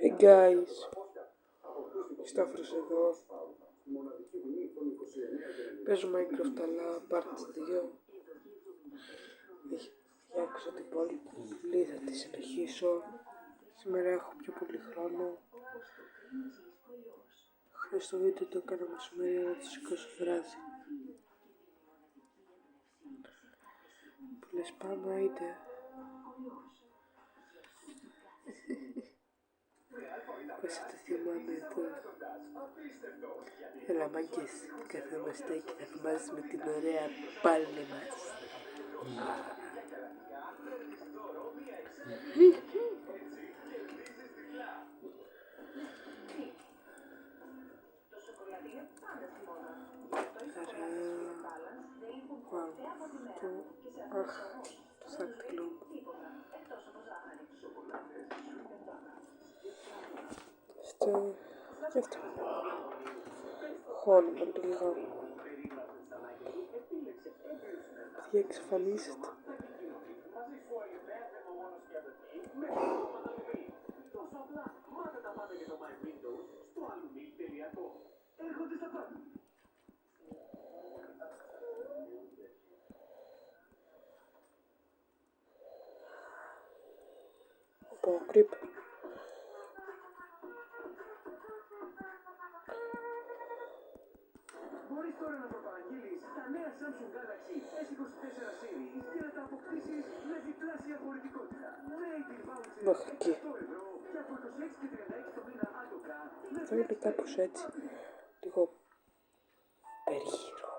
Hey guys, Σταύρος εδώ. Παίζω Minecraft αλλά part 2. Έχει φτιάξω την πόλη που θα τη συνεχίσω. Σήμερα έχω πιο πολύ χρόνο. Χθες το βίντεο το έκανα μεσημέρι αλλά το σηκώσω βράδυ. Που λες πάμε είτε. Πώς θα το θυμάμαι εδώ. Έλα μάγκες, καθόμαστε και θα θυμάσαι με την ωραία πάλι μας. Αχ, το σακτήλο μου. Αυτό, και αυτό. Χώνουμε λίγο. Τι εξαφανίζεται. Από κρύπ. Μπορείς τώρα να προπαραγγείλεις τα νέα Samsung Galaxy S24 Series και να τα αποκτήσεις με διπλάσια χωρητικότητα. Made in voucher 100 ευρώ και από 26 και 36 το μήνα άτοκα. Θα είναι κάπως έτσι. Λίγο περίεργο.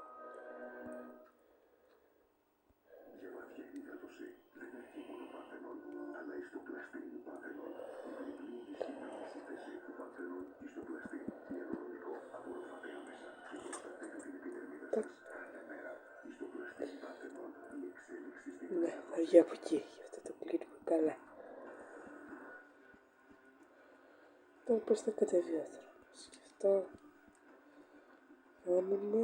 Για βαθιά υδάτωση δεν έχει μόνο Parthenon, αλλά ιστοπλαστήν Parthenon. Διπλή ισχυρή σύνθεση του Parthenon ιστοπλαστήν. Διαδρομικό απορροφάται άμεσα και προστατεύει την επιδερμίδα σας. Κάθε μέρα ιστοπλαστήν Parthenon. Η εξέλιξη στην... Ναι, θα βγει από εκεί. Γι' αυτό το κλείνουμε καλά. Τώρα πώς θα κατέβει ο άνθρωπος. Και αυτό κάνουμε.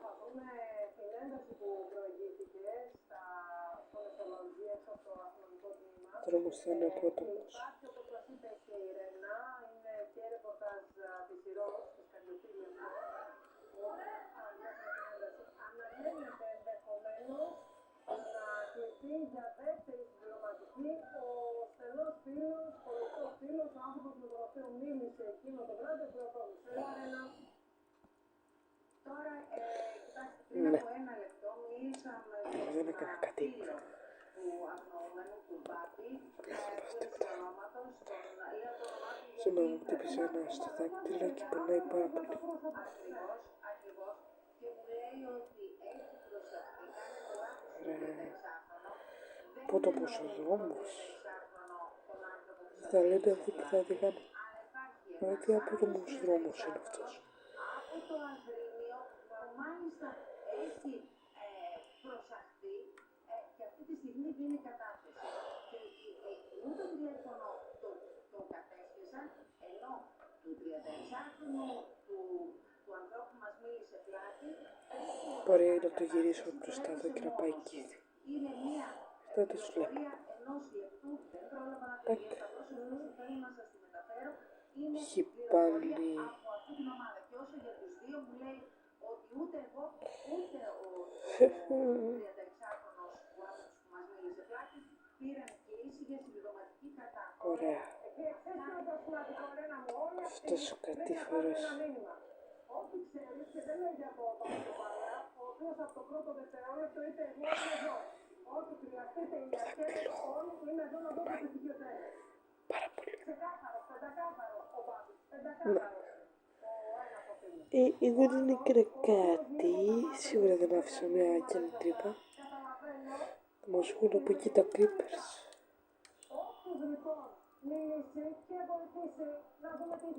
Θα δούμε την ένταση που προηγήθηκε στον εθελοντία από το αστυνομικό τμήμα. Δρόμος θα είναι απότομος. Υπάρχει, όπως σας είπε και η Ρένα, είναι και ρεπορτάζ της Ηρώς, της Καρδιοφύλου. Αναμένεται ενδεχομένως να κληθεί για δεύτερη συμπληρωματική ο στενός φίλος, πολιτικός φίλος, ο άνθρωπος με τον οποίο μίλησε εκείνο το βράδυ, ο Πρωτόνης. Έλα, Ρένα. Τώρα, κοιτάξτε, πριν από ένα λεπτό μίλησαμε Δεν έκανα κάτι. του αγνοούμενου του Μπάμπη, του ονόματος, τον λέω το όνομά του Σήμερα μου χτύπησε ένα στο δάκτυλο και πονάει πάρα πολύ. Ακριβώς, και μου λέει ότι έχει προσεχθεί, κάνει το λάθος του 16χρονο. Απότομος ο δρόμος. Θα λένε αυτοί που θα οδηγάνε. Αλλά τι απότομος δρόμος είναι αυτός. Από το Αγρίνιο, που μάλιστα έχει προσαχθεί και αυτή τη στιγμή δίνει κατάθεση. Και εκείνο το τηλέφωνο το κατέσχεσαν, ενώ του 36χρονου του ανθρώπου που μας μίλησε πλάτη, Μπορεί να το γυρίσω μπροστά εδώ και να πάει εκεί. είναι μία Αυτό δεν τους βλέπω. ενός λεπτού, δεν πρόλαβα να το δει, θα δώσω λίγο θέλω να σας τη μεταφέρω. Είναι Έχει πάλι. από αυτή την ομάδα. Και όσο για τους δύο μου λέει ότι ούτε εγώ, ούτε ο 36χρονος που άνθρωπος που μας μίλησε πλάτη πήραν κλίση για συμπληρωματική κατάσταση. Ωραία. Αυτός ο κατήφορος. Ό,τι ξέρεις και δεν λέει για το Παπαδοπαλά, ο οποίος από το πρώτο δευτερόλεπτο είτε εγώ είτε εδώ. Ό,τι χρειαστείτε οι αρχές, όλοι είναι εδώ να δώσουν το στοιχειοτέλες. Πάρα πολύ. Ξεκάθαρο, πεντακάθαρο ο Μπάμπης, πεντακάθαρο. Εγώ δεν έκανα κάτι. Σίγουρα δεν άφησα μια άκρη τρύπα. Θα μας βγουν από εκεί τα Clippers.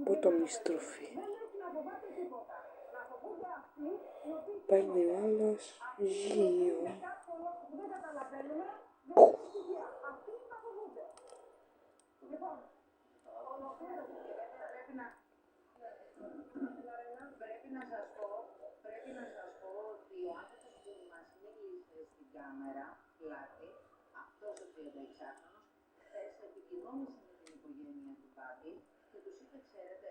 Απότομη στροφή. Παίρνει ο άλλος γύρω. Πρέπει να σας πω ότι ο άνθρωπος που μας μίλησε στην κάμερα, πλάτη, αυτός ο 36χρονος, χθες επικοινώνησε με την οικογένεια του Μπάμπη και τους είπε, ξέρετε,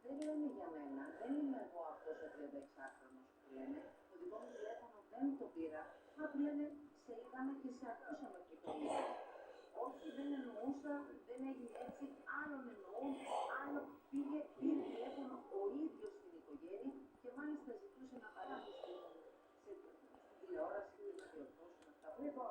δεν λένε για μένα, δεν είμαι εγώ αυτός ο 36χρονος που λένε, το δικό μου τηλέφωνο δεν το πήρα, μα που λένε, σε είδαμε και σε ακούσαμε που το είπες. Όχι, δεν εννοούσα, δεν έγινε έτσι, άλλον εννοούν, άλλο πήρε τηλέφωνο ο ίδιος στην οικογένεια και μάλιστα ζητούσε να παράγει στην τηλεόραση να διορθώσουν αυτά που είπα,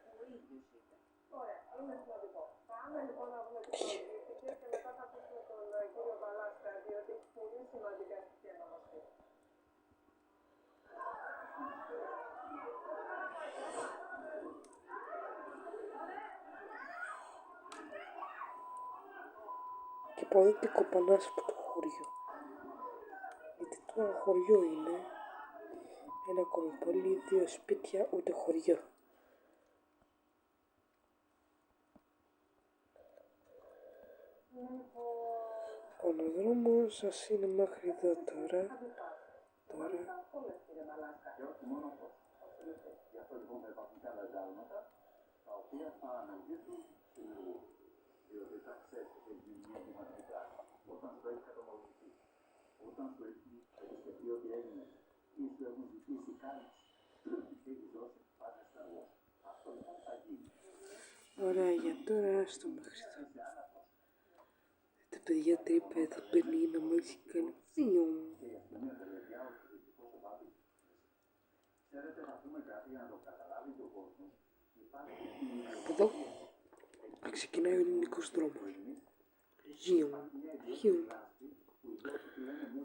ο ίδιος είπε. Ωραία, είναι σημαντικό. Πάμε λοιπόν να δούμε τι προηγήθηκε και μετά θα ακούσουμε τον κύριο Μπαλάσκα, διότι έχει πολύ σημαντικά στοιχεία να μας πει. Και πάλι την κοπανάς από το χωριό. Γιατί τώρα χωριό είναι. Ένα κολοπόλι, 2 σπίτια, ούτε χωριό. Ο δρόμος σας είναι μέχρι εδώ τώρα. Και όχι μόνο αυτό. Γι' αυτό λοιπόν θα υπάρχουν και άλλα ζάλματα, τα οποία θα αναζητήσουν δημιουργού. Διότι θα ξέρεις ότι έχει γίνει μια σημαντική πράγμα. Όταν σου έχει κατομολογηθεί, όταν σου έχει σκεφτεί ότι έγινε ή σου έχουν ζητήσει κάλυψη, και έχει δώσει πάντα στα εγώ. Αυτό λοιπόν θα γίνει. Ωραία, για τώρα στο μέχρι εδώ. Τα παιδιά τι είπε, θα παίρνει να μου έχει κάνει δύο. Και η αστυνομία τελετιά ότι δυστυχώς ο Βάμπης. Ξέρετε, να πούμε κάτι για να το καταλάβει και ο κόσμος. Από εδώ ξεκινάει ο ελληνικός δρόμος. Ζιου.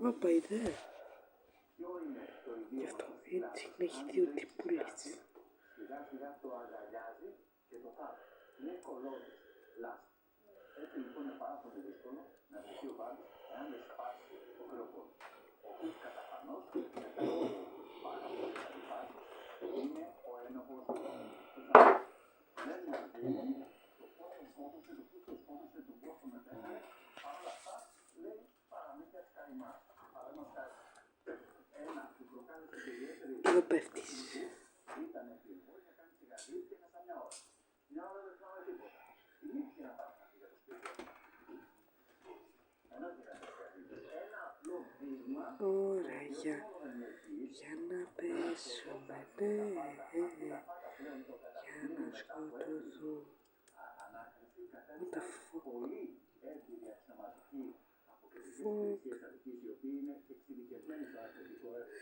Όπα, είδε. Γι' αυτό έτσι να έχει 2 τυπούλες. Σιγά σιγά το αγκαλιάζει και το πάρει. Είναι κολόδες, λάσπη. Έτσι λοιπόν είναι πάρα πολύ δύσκολο να βρεθεί ο Βάμπης εάν δεν σπάσει ο κρεοπός. Ο οποίος καταφανώς μετά από πάρα πολλές αντιφάσεις είναι ο ένοχος του θανάτου. Δεν μας δίνει το πώς το σκότωσε, το πώς το σκότωσε, το πώς το μετέφερε. Παρ' όλα αυτά λέει παραμύθια της καημάς. Παραδείγματος χάρη. Ένα που προκάλεσε ιδιαίτερη Εδώ πέφτεις. ήταν ευθυνικό για κάνει τσιγαρί και έχασα μια ώρα. Μια ώρα δεν θυμάμαι τίποτα. Θυμήθηκε να πάρει κάτι για το σπίτι. Ενώ και να ένα απλό βήμα. Ωραία, για να πέσουμε, ναι, για να σκοτωθούν. What the fuck? Πολύ έμπειρη αξιωματική από τις υπηρεσίες αρχής, οι οποίοι είναι εξειδικευμένοι στο αθλητικό έργο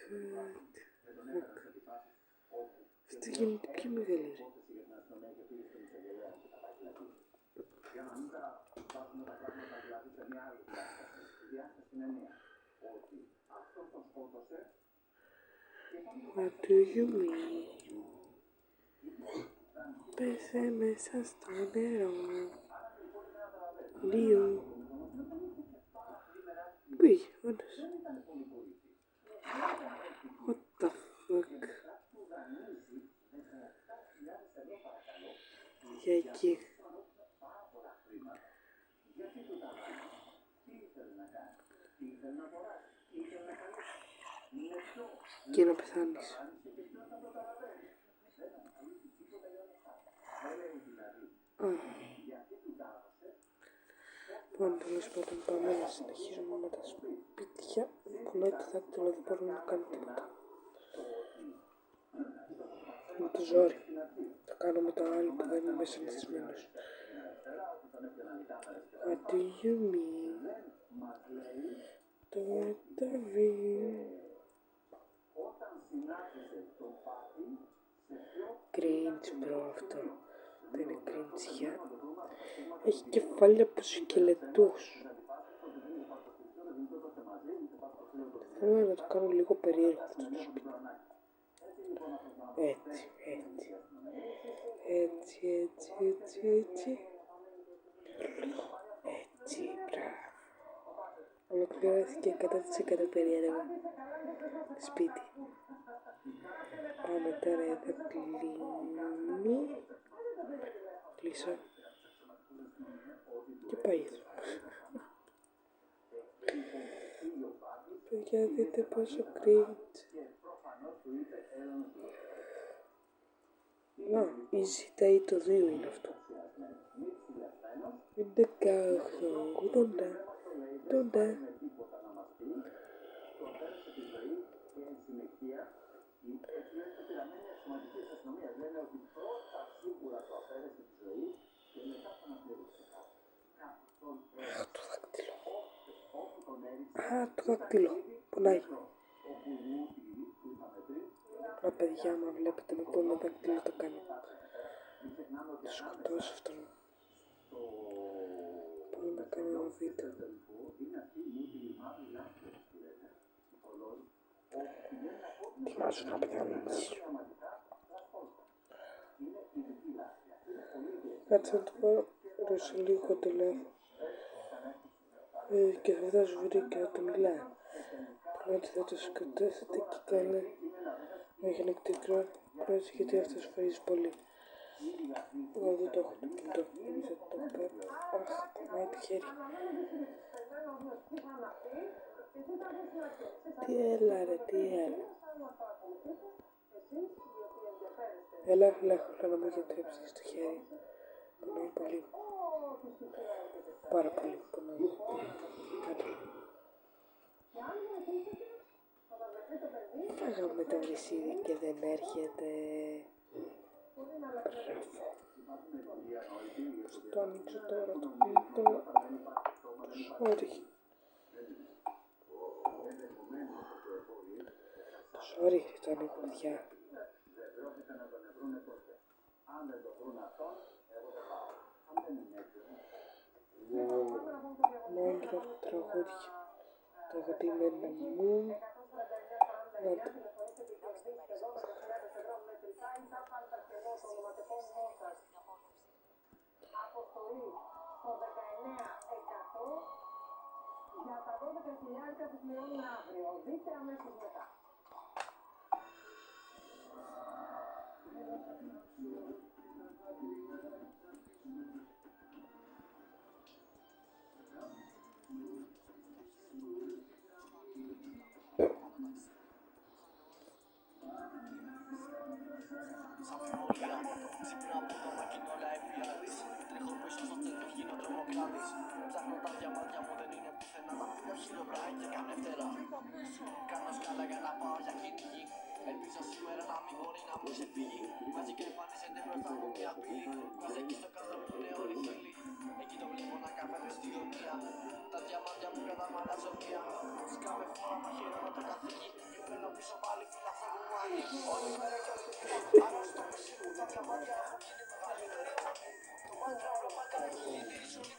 και τον έφεραν σε αντιφάσεις όπου Αυτή γίνεται πιο μεγαλύτερη. υπόθεση για την αστυνομία και πήγε στον εισαγγελέα και τα πάει φυλακή. Για να μην τα βάζουμε τα πράγματα δηλαδή σε μια άλλη διάσταση. Η διάσταση είναι μία. Ότι αυτός τον σκότωσε και What do you mean? Πέσε μέσα στο νερό. Λίγο. Πήγε, όντως. What the fuck? Για εκεί. Και να πεθάνεις. Λοιπόν, τέλος πάντων πάμε να συνεχίσουμε με τα σπίτια που λέει το δάκτυλο δεν μπορούμε να κάνουμε τίποτα. Με το ζόρι. Θα κάνουμε το άλλο που δεν είμαι συνηθισμένος. What do you mean? Τώρα τα βρει. Cringe bro αυτό. Δεν είναι cringe για. Έχει κεφάλια από σκελετούς. Θέλω να το κάνω λίγο περίεργο αυτό το σπίτι. Έτσι, έτσι. Έτσι, έτσι, έτσι, έτσι. Έτσι, μπράβο. Ολοκληρώθηκε 100% περίεργο. Σπίτι. Πάμε τώρα εδώ κλείνει. Κλείσω. Και πάει εδώ. Για δείτε πόσο cringe. Να, η ZTE το 2 είναι αυτό. 1180. Το δάκτυλο. Πονάει. Α, παιδιά, άμα βλέπετε με πόνο δάκτυλο το κάνει. Το σκοτώσω αυτόν. Πάμε να κάνω ένα βίντεο. Ετοιμάζω να πεθάνεις. Κάτσε να του πάρω σε λίγο τηλέφωνο. Και θα δώσω βίντεο και να του μιλάει. Πρώτα θα το σκοτώσετε και καλά. Έχει ανοιχτή κρόση γιατί αυτός φαρίζει πολύ. Εγώ δεν το έχω το κινητό. Νομίζω ότι το έχω πάρει. Αχ, πονάει το χέρι. Τι έλα ρε, τι έλα. Έλα, να μου γιατρέψεις στο χέρι. Πονάει πολύ. Πάρα πολύ πονάει. Κάτω. Φάγαμε το βρυσίδι και δεν έρχεται. Μπράβο. Το ανοίξω τώρα το κινητό. Sorry. Sorry, το ανοίγω παιδιά. Minecraft τραγούδια. Το αγαπημένα μου. Να το. Αποστολή στο 19% για τα 12.000 που πληρώνουν αύριο. Δείτε αμέσως μετά. Ελπίζω σήμερα να μην μπορεί να μου ξεφύγει. Μαζί και εμφανίζεται μπροστά μου μια πύλη. Μας εκεί στο κάτω που είναι όλοι φίλοι. Εκεί το βλέπω να καφένει στη γωνία. Τα διαμάντια μου κατά μαλαζονία. Σκάμε φορά μαχαίρι με το καθήκη. Και παίρνω πίσω πάλι φύλλα στο κουμάνι. Όλη μέρα και όλη τη μέρα. Άρα στο μεσί μου τα διαμάντια έχουν γίνει μεγαλύτερα. Το Minecraft πάντα έχει γίνει ζωή.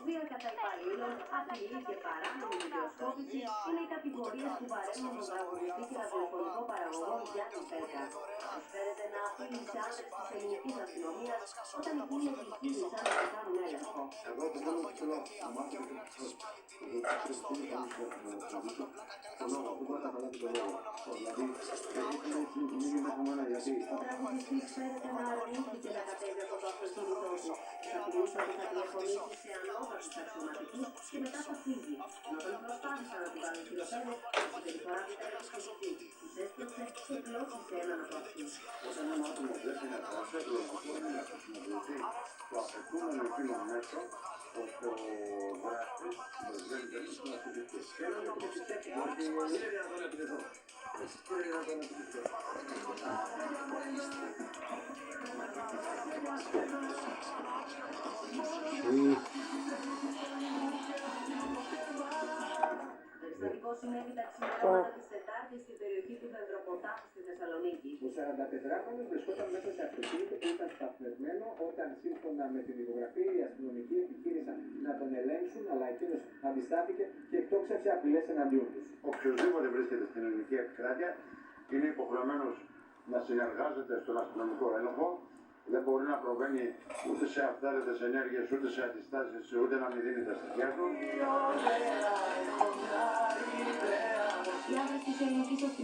Βία κατά υπαλλήλων, απειλή και παράνομη βιντεοσκόπηση είναι οι κατηγορίες που βαραίνουν τον τραγουδιστή και ραδιοφωνικό παραγωγό Γιάννη Πέκα. Προσφέρεται να απειλεί σε άντρες της ελληνικής αστυνομίας όταν εκείνοι επιχείρησαν να κάνουν έλεγχο. Εγώ το μόνο που θέλω να μάθω είναι το Ο τραγουδιστής φέρεται να αρνήθηκε να κατέβει από το αυτοκίνητό του. Θα πειλούσε ότι θα τηλεφωνήσει σε ανώτατους αξιωματικούς και μετά θα φύγει. Ενώ τον προσπάθησαν να του κάνουν χειροπέδες, η συμπεριφορά του ήταν εξαιρετική. Τους έσκεψε και κλώτσισε έναν από αυτούς. Όταν ένα άτομο δεν είναι ασφαλές, μπορεί να χρησιμοποιηθεί το απαιτούμενο εκείνο μέσο, ώστε ο δράστης δεν θέλει να ασχοληθεί. Θέλω να το πιστεύει ότι είναι δυνατόν να επιτεθώ. Είναι δυνατόν να επιτεθώ. Περιστατικό συνέβη τα ξημερώματα της Τετάρτης στην περιοχή του Δεντροποτάχου στη Θεσσαλονίκη. Ο 44χρονος βρισκόταν μέσα σε αυτοκίνητο που ήταν σταθμευμένο όταν σύμφωνα με την ηχογραφία οι αστυνομικοί επιχείρησαν να τον ελέγξουν, αλλά εκείνος αντιστάθηκε και εκτόξευσε απειλές εναντίον τους. Οποιοςδήποτε βρίσκεται στην ελληνική επικράτεια είναι υποχρεωμένος να συνεργάζεται στον αστυνομικό έλεγχο. Δεν μπορεί να προβαίνει ούτε σε αυθαίρετες ενέργειες, ούτε σε αντιστάσεις, ούτε να μην δίνει τα στοιχεία του.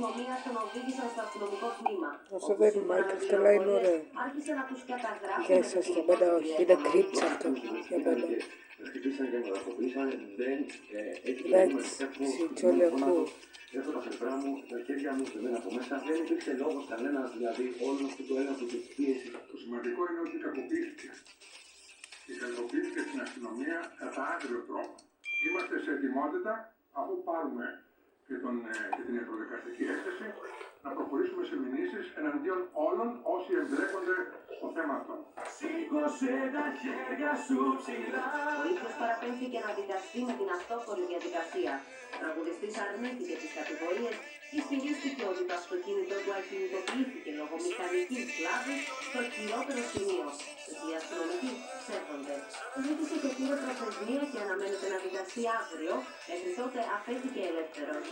αστυνομίας τον οδήγησαν στο αστυνομικό τμήμα. Αυτό δεν είναι Minecraft, αλλά είναι ωραίο. Άρχισε να τους καταγράφει. Για εσάς, για μένα όχι. Είναι cringe αυτό. Για μένα. Χτυπήσαν και με δακοπήσαν, δεν έτσι Εντάξει, όλοι ακούω. έχω τα φευρά μου, τα χέρια μου στεμμένα από μέσα. Δεν υπήρξε λόγος κανένας, δηλαδή όλο αυτό το έλεγχο και τη πίεση. Το σημαντικό είναι ότι κακοποιήθηκε. Και κακοποιήθηκε στην αστυνομία κατά άγριο τρόπο. Είμαστε σε ετοιμότητα, αφού πάρουμε και την ευρωδικαστική έκθεση, να προχωρήσουμε σε μηνύσεις εναντίον όλων όσοι εμπλέκονται στο θέμα αυτό. Σήκωσε τα χέρια σου ψηλά. Ο ίδιος παραπέμφθηκε να δικαστεί με την αυτόφορη διαδικασία. Ο τραγουδιστής αρνήθηκε τις κατηγορίες και ισχυρίστηκε ότι το αυτοκίνητο του ακινητοποιήθηκε λόγω μηχανικής βλάβης στο χειρότερο σημείο. Οι αστυνομικοί ψεύδονται. Ζήτησε και πήρε προθεσμία και αναμένεται να δικαστεί αύριο. Μέχρι τότε αφέθηκε ελεύθερος.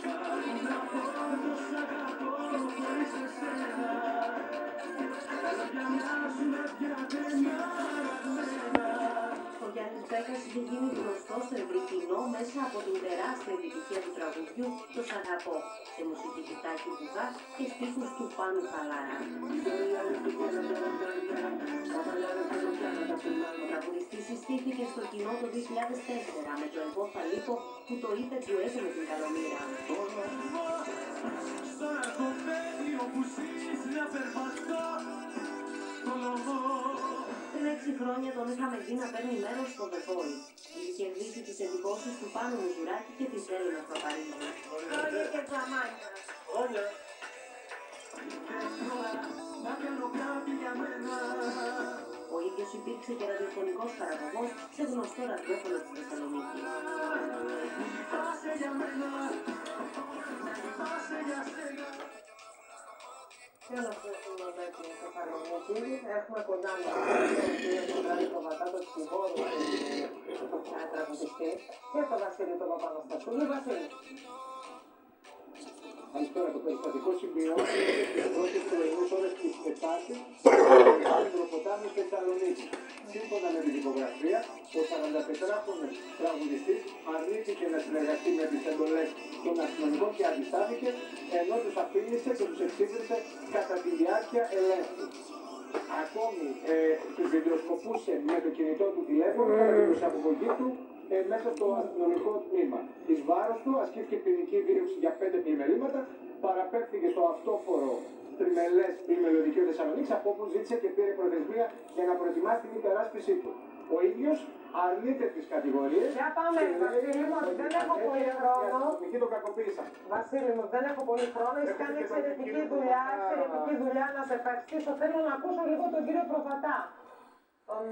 Ο Γιάννης Μπέκας είχε γίνει γνωστό στο ευρύ κοινό μέσα από την τεράστια επιτυχία του τραγουδιού «Το Σ' αγαπώ», σε μουσική του Τάκη Μπουγά και στίχους του Πάνου Χαλάρα. Ο τραγουδιστής συστήθηκε στο κοινό το 2004 με το «Εγώ θα λείπω» που το είπε ντουέτο με την Καλομήρα. Στον αρκοπέδιο που ζεις να περπατώ Πριν 6 χρόνια τον είχαμε δει να παίρνει μέρος στο The Voice. Είχε κερδίσει τις εντυπώσεις του Πάνου Μουζουράκη και της Έλληνας Παπαρίζου. Χρόνια και τζαμάνια. Χρόνια. Να κάνω κάτι για μένα. Ο ίδιος υπήρξε και ραδιοφωνικός παραγωγός σε γνωστό ραδιόφωνο της Θεσσαλονίκης. Λυπάσαι για μένα. Λυπάσαι για σένα. Και να ευχαριστούμε την Θεσσαλονίκη. Έχουμε κοντά μας τον Βράδυ Προβατά, τον Τσιγόρο, τον τραγουδιστή και τον Βασίλη τον Παπαναστασούλη. Βασίλη. Καλησπέρα. Το περιστατικό σημείο στις πρώτες πρωινές ώρες της Τετάρτης στην Προποτάμι Θεσσαλονίκη. Σύμφωνα με την δικογραφία, ο 44χρονος τραγουδιστής αρνήθηκε να συνεργαστεί με τις εντολές των αστυνομικών και αντιστάθηκε, ενώ τους απείλησε και τους εξήγησε κατά τη διάρκεια ελέγχου. Ακόμη τους βιντεοσκοπούσε με το κινητό του τηλέφωνο κατά την προσαγωγή του μέσα στο αστυνομικό τμήμα. Εις βάρος του ασκήθηκε ποινική δίωξη για 5 πλημελήματα, παραπέμφθηκε στο αυτόφορο τριμελές πλημελιωδικό δικαίου Θεσσαλονίκης, από όπου ζήτησε και πήρε προθεσμία για να προετοιμάσει την υπεράσπιση του. Ο ίδιος αρνείται τις κατηγορίες. Για πάμε, Βασίλη μου, δεν έχω πολύ χρόνο. Εκεί τον κακοποίησαν. Βασίλη μου, δεν έχω πολύ χρόνο. Έχεις κάνει εξαιρετική δουλειά, να σε ευχαριστήσω. Θέλω να ακούσω λίγο τον κύριο Προβατά, τον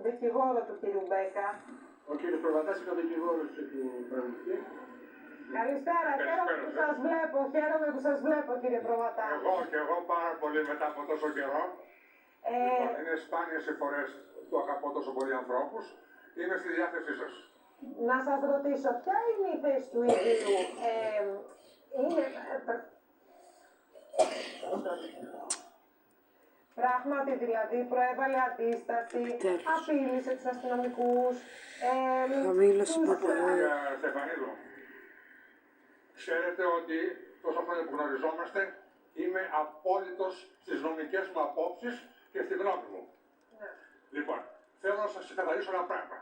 δικηγόρο του κύριου Μπέκα. Ο κύριος Προβατάς είναι ο δικηγόρος του τραγουδιστή. Καλησπέρα, χαίρομαι που σας βλέπω. Χαίρομαι που σας βλέπω, κύριε Προβατά. Και εγώ πάρα πολύ μετά από τόσο καιρό. Είναι σπάνιες οι φορές που αγαπώ τόσο πολλοί ανθρώπους. Είμαι στη διάθεσή σας. Να σας ρωτήσω, ποια είναι η θέση του ίδιου, είναι... Πράγματι δηλαδή προέβαλε αντίσταση, απείλησε τους αστυνομικούς, Χαμήλωσε το Κυρία Στεφανίδου, ξέρετε ότι τόσα χρόνια που γνωριζόμαστε είμαι απόλυτος στις νομικές μου απόψεις και στη γνώμη μου. Ναι. Λοιπόν, θέλω να σας ξεκαθαρίσω ένα πράγμα.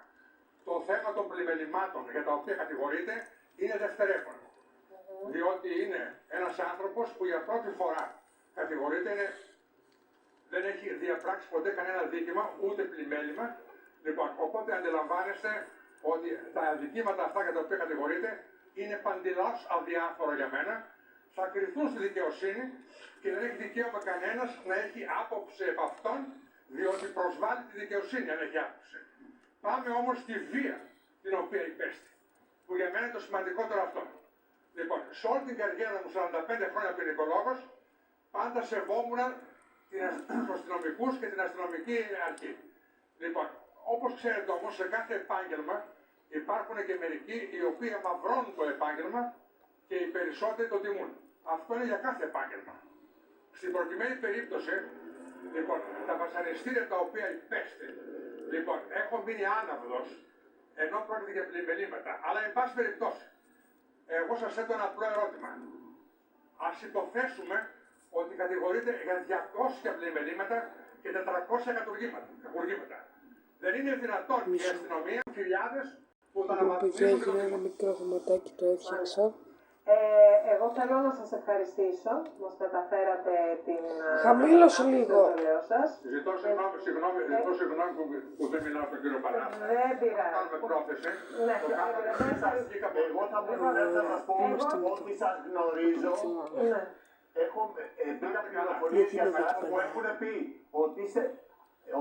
Το θέμα των πλημελημάτων για τα οποία κατηγορείται είναι δευτερεύον. Διότι είναι ένας άνθρωπος που για πρώτη φορά κατηγορείται, δεν έχει διαπράξει ποτέ κανένα δίκημα, ούτε πλημέλημα. Λοιπόν, οπότε αντιλαμβάνεστε ότι τα δικήματα αυτά για τα οποία κατηγορείται είναι παντελώς αδιάφορο για μένα. Θα κριθούν στη δικαιοσύνη και δεν έχει δικαίωμα κανένας να έχει άποψη επ' αυτών, διότι προσβάλλει τη δικαιοσύνη αν έχει άποψη. Πάμε όμως στη βία την οποία υπέστη, που για μένα είναι το σημαντικότερο αυτό. Λοιπόν, σε όλη την καριέρα μου, 45 χρόνια ποινικολόγος, πάντα σεβόμουν τους αστυνομικούς και την αστυνομική αρχή. Λοιπόν, όπως ξέρετε όμως, σε κάθε επάγγελμα υπάρχουν και μερικοί οι οποίοι αμαυρώνουν το επάγγελμα και οι περισσότεροι το τιμούν. Αυτό είναι για κάθε επάγγελμα. Στην προκειμένη περίπτωση, λοιπόν, τα βασανιστήρια τα οποία υπέστη, λοιπόν, έχω μείνει άναυδος, ενώ πρόκειται για πλημελήματα. Αλλά, εν πάση περιπτώσει, εγώ σας θέτω ένα απλό ερώτημα. Ας υποθέσουμε ότι κατηγορείται για 200 πλημελήματα και 400 κακουργήματα. Δεν είναι δυνατόν η αστυνομία, χιλιάδες που θα Παιδιά, αναβαθμίσουν έγινε ένα μικρό θεματάκι, το έφτιαξα. Εγώ θέλω να σας ευχαριστήσω που μας μεταφέρατε την Χαμήλωσε λίγο. σας. Ζητώ συγγνώμη που δεν μιλάω στον κύριο Παλάστα. Δεν πειράζει. Κάνουμε πρόθεση. Ναι, Το κάνουμε Εγώ θα σας πω ότι σας γνωρίζω. Ναι. Έχω πήρα πληροφορίες για σας που έχουν πει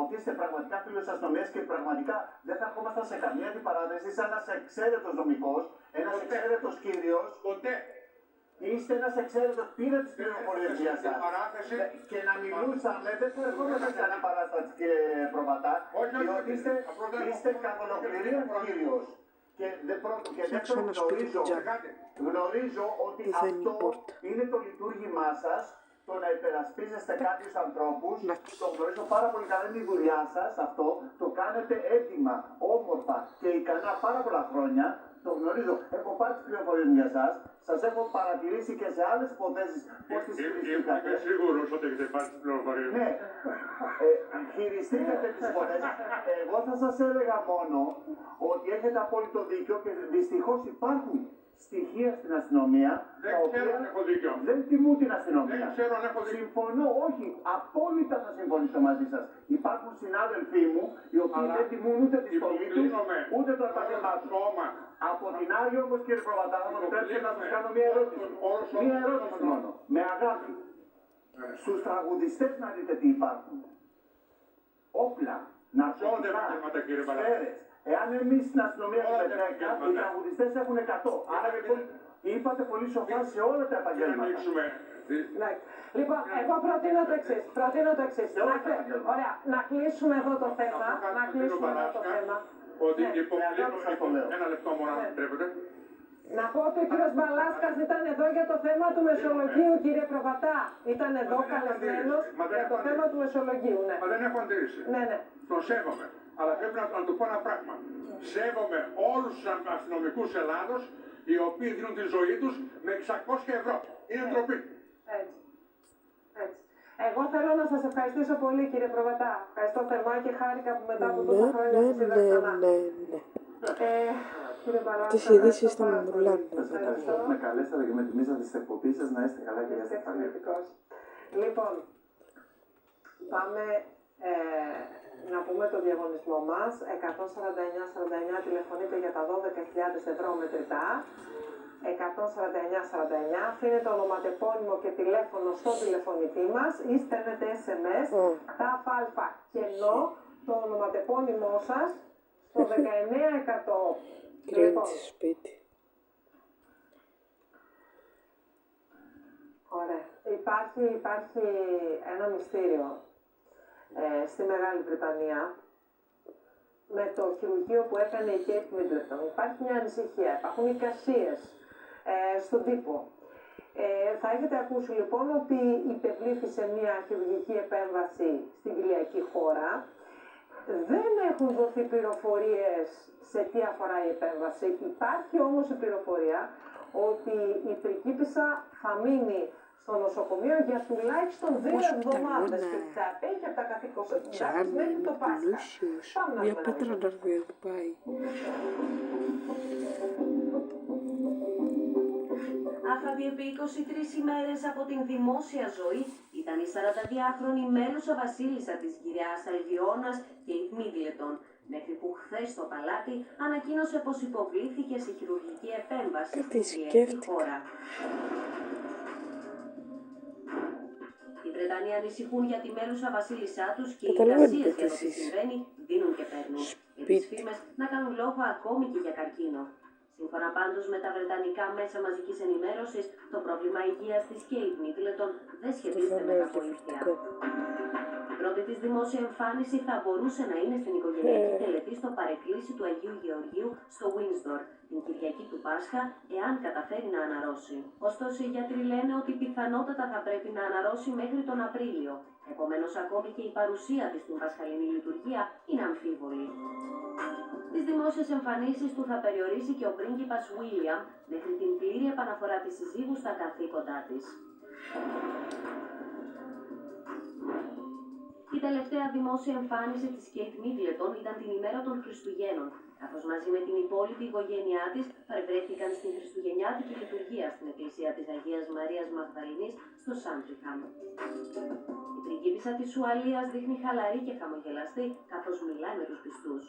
ότι είστε πραγματικά φίλος αστυνομίας και πραγματικά δεν θα ερχόμασταν σε καμία αντιπαράθεση. Είσαι ένας εξαίρετος νομικός, ένας εξαίρετος κύριος. Ποτέ. Είστε ένας εξαίρετος, πήρα τις πληροφορίες για σας. Και να μιλούσαμε, δεν θα ερχόμασταν σε αντιπαράσταση, κύριε Προβατά, διότι είστε καθ' ολοκληρία κύριος. Και δεύτερον γνωρίζω ότι αυτό είναι το λειτουργήμά σας, το να υπερασπίζεστε κάποιους ανθρώπους. Το γνωρίζω πάρα πολύ καλά, είναι η δουλειά σας αυτό. Το κάνετε έτοιμα, όμορφα και ικανά πάρα πολλά χρόνια. Το γνωρίζω. Έχω πάρει τις πληροφορίες για σας. Σας έχω παρατηρήσει και σε άλλες υποθέσεις πώς τις χειριστήκατε. Είμαι σίγουρος ότι έχετε πάρει τις πληροφορίες. Ναι. Χειριστήκατε τις υποθέσεις. Εγώ θα σας έλεγα μόνο ότι έχετε απόλυτο δίκιο και δυστυχώς υπάρχουν στοιχεία στην αστυνομία. Δεν ξέρω αν έχω δίκιο. Δεν τιμούν την αστυνομία. Δεν ξέρω αν έχω δίκιο. Συμφωνώ, όχι. Απόλυτα θα συμφωνήσω μαζί σας. Υπάρχουν συνάδελφοί μου οι οποίοι δεν τιμούν ούτε τη στολή τους, ούτε το επάγγελμά τους. Από την άλλη όμως, κύριε Προβατά, θα μου επιτρέψετε να σας κάνω μία ερώτηση. Μία ερώτηση μόνο. Με αγάπη. Στους τραγουδιστές να δείτε τι υπάρχουν. Όπλα, ναρκωτικά, σφαίρες. Εάν εμείς στην αστυνομία έχουμε 10, οι τραγουδιστές έχουν 100. Άρα λοιπόν είπατε πολύ σοφά σε όλα τα επαγγέλματα. Λοιπόν, εγώ προτείνω το εξής. Ωραία, να κλείσουμε εδώ το θέμα. Ότι υποκλίνω, ένα λεπτό μόνο αν επιτρέπετε. Να πω ότι ο κύριος Μπαλάσκας ήταν εδώ για το θέμα του Μεσολογγίου, κύριε Προβατά. Ήταν εδώ καλεσμένος για το θέμα του Μεσολογγίου, ναι. Μα δεν έχω αντίρρηση. Ναι. Τον σέβομαι. Αλλά πρέπει να του πω ένα πράγμα. Σέβομαι όλους τους αστυνομικούς Ελλάδος οι οποίοι δίνουν τη ζωή τους με 600 ευρώ. Είναι ντροπή. Έτσι. Εγώ θέλω να σας ευχαριστήσω πολύ, κύριε Προβατά. Ευχαριστώ θερμά και χάρηκα που μετά από τόσα χρόνια σας είδα ξανά. Τις ειδήσεις θα με μπουλάνε. Με καλέσατε και με τιμήσατε στην εκπομπή σας. Να είστε καλά και να είστε καλά. Λοιπόν, πάμε να πούμε το διαγωνισμό μας. 149-49 τηλεφωνείτε για τα 12.000 ευρώ μετρητά. 149-49, αφήνετε ονοματεπώνυμο και τηλέφωνο στο τηλεφωνητή μας ή στέλνετε SMS τα ΑΠΑ κενό το ονοματεπώνυμό σας στο 19%. Κρίνεται σπίτι. Ωραία. Υπάρχει ένα μυστήριο στη Μεγάλη Βρετανία με το χειρουργείο που έκανε η Kate Middleton. Υπάρχει μια ανησυχία, υπάρχουν εικασίες στον τύπο. Θα έχετε ακούσει λοιπόν ότι υπευλήθησε μια χειρουργική επέμβαση στην κοιλιακή χώρα. Δεν έχουν δοθεί πληροφορίες σε τι αφορά η επέμβαση. Υπάρχει όμως η πληροφορία ότι η πριγκίπισσα θα μείνει στο νοσοκομείο για τουλάχιστον 2 εβδομάδες και θα απέχει από τα καθήκοντα της μέχρι το Πάσχα. Μια πέτρα να έρθει εδώ πάει. Άφαβη επί 23 ημέρες από την δημόσια ζωή ήταν η 42χρονη μέλουσα βασίλισσα της γυριάς Αλβιώνας και η Μίτλετον, μέχρι που χθες το παλάτι ανακοίνωσε πως υποβλήθηκε σε χειρουργική επέμβαση στην κοιλιακή χώρα. Οι Βρετανοί ανησυχούν για τη μέλουσα βασίλισσά τους και οι εικασίες για το τι συμβαίνει δίνουν και παίρνουν. Και τις φήμες να κάνουν λόγο ακόμη και για καρκίνο. Σύμφωνα πάντως με τα βρετανικά μέσα μαζικής ενημέρωσης, το πρόβλημα υγείας της Kate Middleton δεν σχετίζεται με τα βοήθεια. Η πρώτη της δημόσια εμφάνιση θα μπορούσε να είναι στην οικογενειακή τελετή στο παρεκκλήσι του Αγίου Γεωργίου στο Windsor, την Κυριακή του Πάσχα, εάν καταφέρει να αναρρώσει. Ωστόσο, οι γιατροί λένε ότι πιθανότατα θα πρέπει να αναρρώσει μέχρι τον Απρίλιο. Επομένως, ακόμη και η παρουσία της στην πασχαλινή λειτουργία είναι αμφίβολη. Τις δημόσιες εμφανίσεις του θα περιορίσει και ο πρίγκιπας Βίλιαμ μέχρι την πλήρη επαναφορά της συζύγου στα καθήκοντά της. Η τελευταία δημόσια εμφάνιση της Κέιτ Μίτλετον ήταν την ημέρα των Χριστουγέννων, καθώς μαζί με την υπόλοιπη οικογένειά της παρευρέθηκαν στην χριστουγεννιάτικη λειτουργία στην εκκλησία της Αγίας Μαρίας Μαγδαληνής στο Σάντριχαμ. Η πριγκίπισσα της Ουαλίας δείχνει χαλαρή και χαμογελαστή, καθώς μιλάει με τους πιστούς.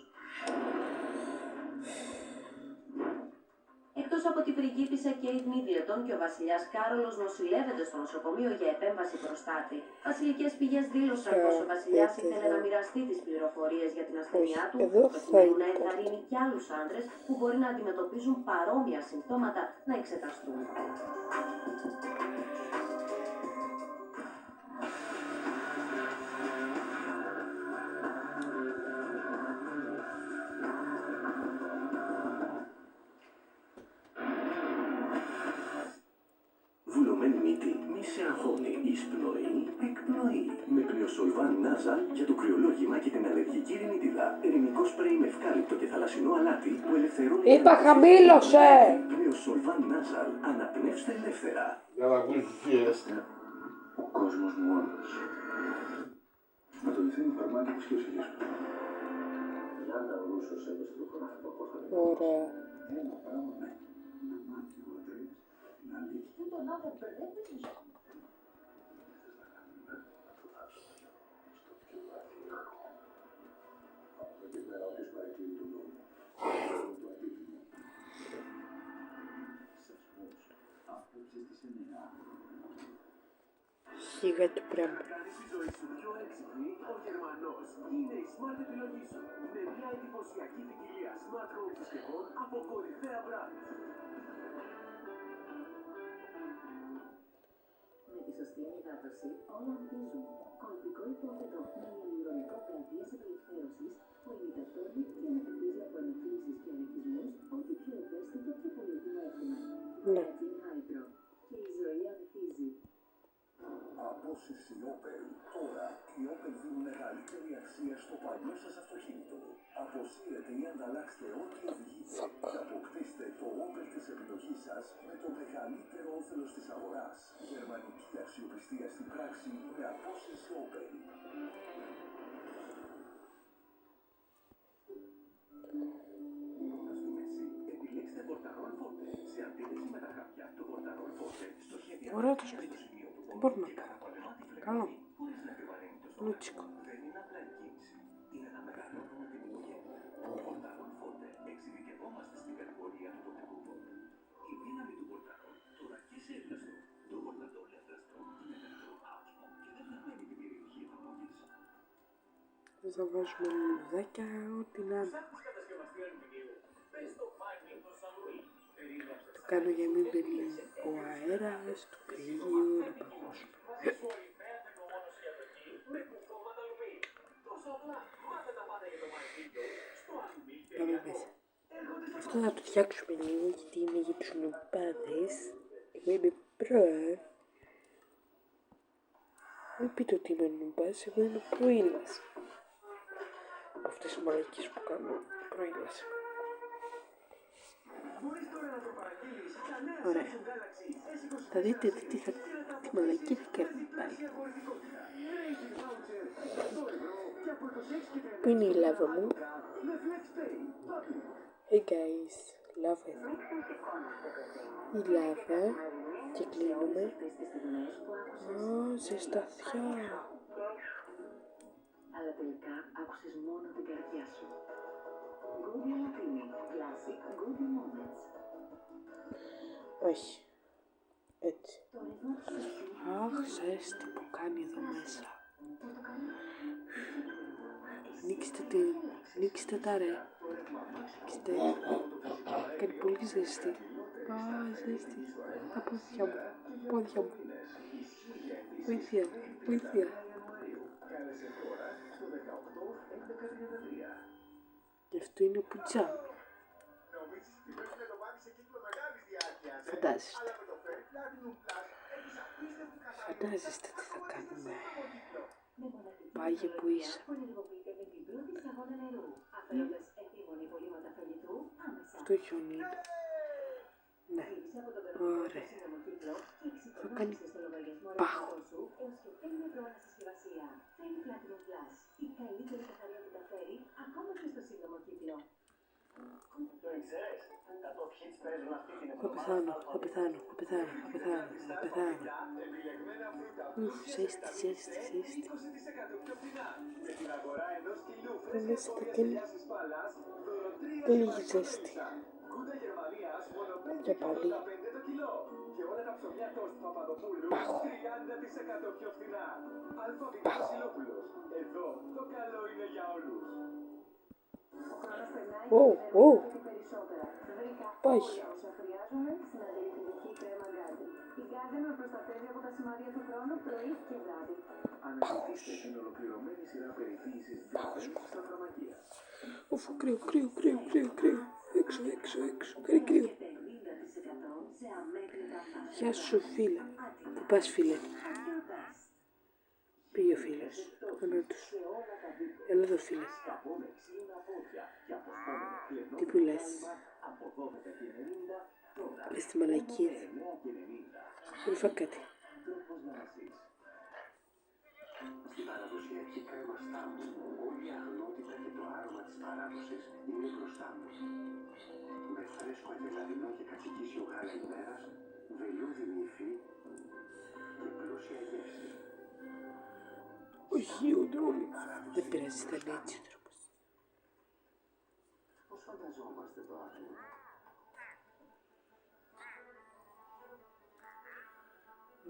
Εκτός από την πριγκίπισσα Κέιτ Μίτλετον και ο βασιλιάς Κάρολος νοσηλεύεται στο νοσοκομείο για επέμβαση προστάτη, βασιλικές πηγές δήλωσαν πως ο βασιλιάς ήθελε να μοιραστεί τις πληροφορίες για την ασθένειά του, προκειμένου να ενθαρρύνει κι άλλους άντρες που μπορεί να αντιμετωπίζουν παρόμοια συμπτώματα να εξεταστούν. Βουλωμένη μύτη, μη σε αγχώνει, εισπνοή, εκπνοή. Με Πλειοσολβάν Νάζαλ για το κρυολόγημα και την αλλεργική ρινίτιδα. Ερηνικό σπρέι με ευκάλυπτο και θαλασσινό αλάτι που ελευθερώνει... Είπα χαμήλωσε! Πλειοσολβάν Νάζαλ, αναπνεύστε ελεύθερα. Για να ακούσεις τι έστω. Ο κόσμος μόνος. Με το λυθένιο φαρμάκι και ο Σιλίσκος. Γιάννα ο Ρούσος έπεσε το χωράφι από θα Ωραία. Ένα πράγμα, ναι. Να μάθει ο Αντρέας. Να λύει. Τον άπερ μπερδεύεις. Εκεί πέρα όποιος παρεκκλίνει τον νόμο. Το αντίθετο. Σας πω, απόψε στις 9. Σιγά του πράγμα. Κάνεις τη ζωή σου πιο έξυπνη, ο Γερμανός είναι η smart επιλογή σου. Με μια εντυπωσιακή ποικιλία smart home συσκευών από κορυφαία brand. Με τη σωστή ενυδάτωση όλα ανθίζουν. Κολπικό υπόθετο με ιαλουρονικό πλατείας απελευθέρωσης που ημιτατώνει και ανακουφίζει από ενοχλήσεις και ανεχισμούς ό,τι πιο ευαίσθητο και πολύτιμο έχουμε. Ναι. Virgin Hydro. Και η ζωή ανθίζει. Απόσυρση Opel. Τώρα οι Opel δίνουν μεγαλύτερη αξία στο παλιό σας αυτοκίνητο. Αποσύρετε ή ανταλλάξτε ό,τι οδηγείτε και αποκτήστε το Opel της επιλογής σας με το μεγαλύτερο όφελος της αγοράς. Γερμανική αξιοπιστία στην πράξη με απόσυρση Opel. Στη μέση, επιλέξτε Vortarol Forte. Σε αντίθεση με τα χαρτιά, το Vortarol Forte στο σχέδιο Ωραίο το σπίτι. Τι μπορώ να πω. Καλό. Λούτσικο. δεν είναι απλά κίνηση. Είναι ένα μεγαλώνουμε την οικογένεια. Vortarol Forte. Εξειδικευόμαστε στην κατηγορία του τοπικού Forte. Η δύναμη του Vortarol τώρα και σε ευλαστό. Το Vortarol ευλαστό είναι καλύτερο άσμο και δεν βλαπαίνει την πυρηνική εφαρμογή. Θα βάζουμε λουλουδάκια, ό,τι να είναι. Το κάνω για μην μπαίνει ο αέρας, το κρύο, να παγώσουμε. Πάμε μέσα. Αυτό θα το φτιάξουμε λίγο γιατί είναι για τους νουπάδες. Εγώ είμαι προ. Μην πείτε ότι είμαι νουπάς, εγώ είμαι προήλας. Από αυτές τις μαλακίες που κάνω, προήλας. Ωραία. Θα δείτε τι μαλακή θα κάνει πάλι. Πού είναι η λάβα μου? Hey guys, λάβα εδώ. Η λάβα και κλείνουμε. Ζεσταθιά. Αλλά τελικά άκουσες μόνο την καρδιά σου. Goody Martini, Classic Goody Moments. Όχι. Έτσι. Αχ, ξέρεις τι που κάνει εδώ μέσα. Ανοίξτε τα ρε. Ανοίξτε. Κάνει πολύ ζέστη. Α, ζέστη. Τα πόδια μου. Βοήθεια. Και αυτό είναι πουτζά. Φαντάζεστε τι θα κάνουμε. Πάγε που είσαι. Αυτό χιόνι είναι. Ναι, ωραία. Θα κάνει πάχο. Θα πεθάνω. Ζέστη. Δεν μέσα θα κάνει λίγη ζέστη. Και πάλι πάχο. Πάει. Πάχος. Ουφ, κρύο. Έξω. Κρύο. Γεια σου φίλε. Πού πας φίλε? Πήγε ο φίλος. Έλα εδώ φίλε. Τι που λες? Λες τη μαλακία. Ρούφα κάτι. Στην παραδοσιακή κρέμαστά μου, όλη η αγνότητα και το άρωμα της παράδοσης είναι μπροστά μου. Με φρέσκο αγελαδινό και κατσικίσιο γάλα ημέρας, βελούδι νύφη και πλούσια γεύση. Όχι ο δρόμος. Δεν πειράζει, θα είναι έτσι ο δρόμος. Πώς φανταζόμαστε το άτομο?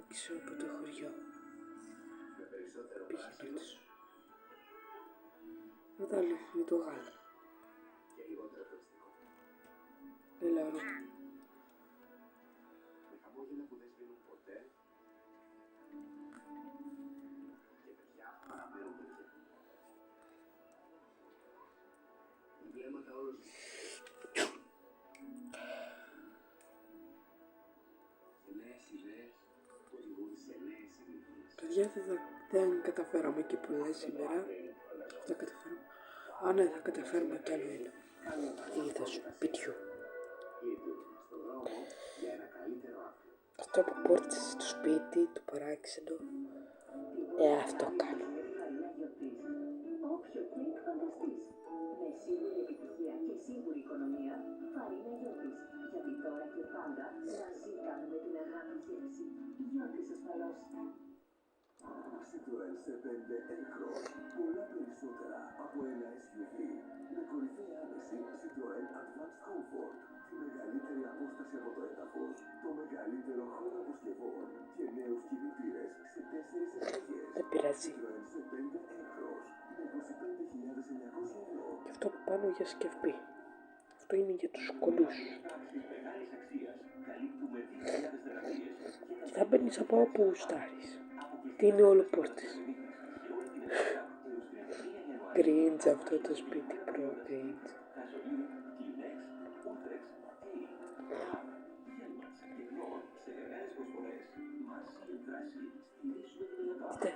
Έξω από το χωριό. Πήγαινε τους. Μετά λίγο το γάλα. Έλα ρε. Με χαμόγελα που δεν σβήνουν ποτέ και παιδιά που παραμένουν παιδιά. Βλέμματα όλους και νέες ιδέες που οδηγούν σε νέες συνήθειες. Παιδιά, δεν καταφέραμε και πολλά σήμερα. Θα καταφέρουμε. Α, ναι, θα καταφέρουμε κι άλλο ένα. Είδα σπιτιού. Αυτό που πόρτισε στο σπίτι, το παράξενο. Αυτό κάνω. Όποιο κλικ φανταστείς. Με σίγουρη επιτυχία και σίγουρη οικονομία, Φαρίνα Γιώτης. Γιατί τώρα και πάντα μαζί κάνουμε την αγάπη γεύση. Γιώτης ασφαλώς. Citroën C5 Aircross. Πολλά περισσότερα από ένα SUV. Με κορυφαία άνεση Citroën Advanced Comfort. Τη μεγαλύτερη απόσταση από το έδαφος. Το μεγαλύτερο χώρο αποσκευών. Και νέους κινητήρες σε 4 επιλογές. Δεν πειράζει. Citroën C5 Aircross. Με 25.900 ευρώ. Και αυτό που πάνω για σκευή. Αυτό είναι για τους κοντούς. Θα μπαίνεις από όπου γουστάρεις. Τι είναι όλο πόρτες. Cringe αυτό το σπίτι, προ cringe. Δείτε.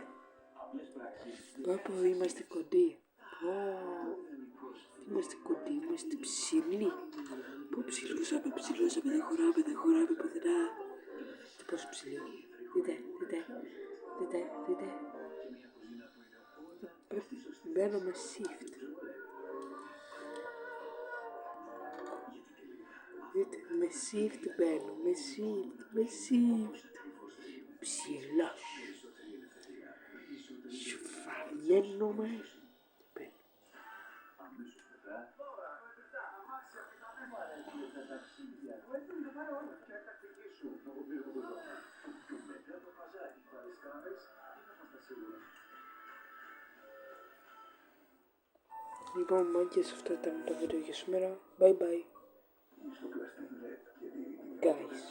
Τώρα που είμαστε κοντοί. Είμαστε κοντοί, είμαστε ψηλοί. Που ψηλούσαμε, δεν χωράμε πουθενά. Και πόσο ψηλοί. Δείτε. Μπαίνω με shift. Δείτε, με shift μπαίνω, με shift. Ψηλός. Σουφαριένομαι. Μπαίνω. Λοιπόν, μάγκες, αυτό ήταν το βίντεο για σήμερα. Bye bye. Guys.